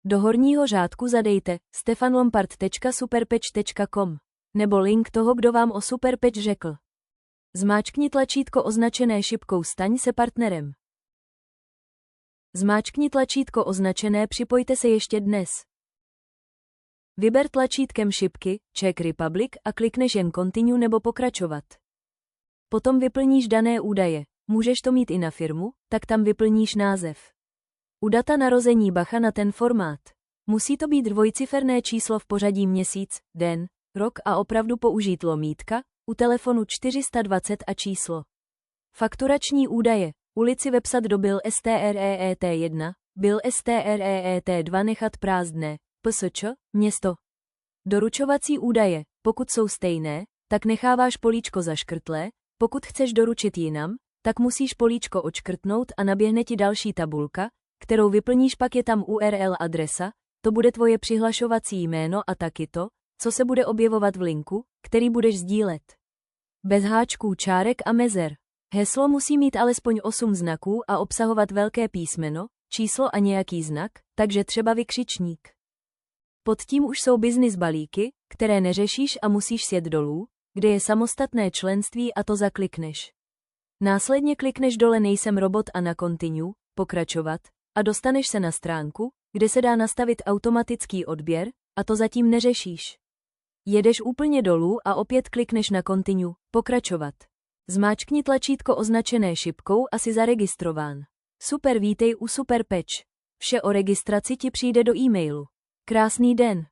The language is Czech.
Do horního řádku zadejte stefanlompard.superpatch.com nebo link toho, kdo vám o Superpatch řekl. Zmáčkni tlačítko označené šipkou Staň se partnerem. Zmáčkni tlačítko označené Připojte se ještě dnes. Vyber tlačítkem šipky Czech Republic a klikneš jen Continue nebo Pokračovat. Potom vyplníš dané údaje. Můžeš to mít i na firmu, tak tam vyplníš název. U data narození bacha na ten formát. Musí to být dvojciferné číslo v pořadí měsíc, den, rok a opravdu použít lomítka, u telefonu 420 a číslo. Fakturační údaje. Ulici vepsat do bil STREET1, bil STREET2 nechat prázdné, PSČ, město. Doručovací údaje. Pokud jsou stejné, tak necháváš políčko zaškrtlé, pokud chceš doručit jinam, tak musíš políčko odškrtnout a naběhne ti další tabulka, kterou vyplníš, pak je tam URL adresa, to bude tvoje přihlašovací jméno a taky to, co se bude objevovat v linku, který budeš sdílet. Bez háčků, čárek a mezer. Heslo musí mít alespoň 8 znaků a obsahovat velké písmeno, číslo a nějaký znak, takže třeba vykřičník. Pod tím už jsou business balíky, které neřešíš a musíš sjet dolů, kde je samostatné členství a to zaklikneš. Následně klikneš dole Nejsem robot a na Continue, Pokračovat, a dostaneš se na stránku, kde se dá nastavit automatický odběr, a to zatím neřešíš. Jedeš úplně dolů a opět klikneš na Continue, Pokračovat. Zmáčkni tlačítko označené šipkou a jsi zaregistrován. Super, vítej u Superpatch. Vše o registraci ti přijde do e-mailu. Krásný den.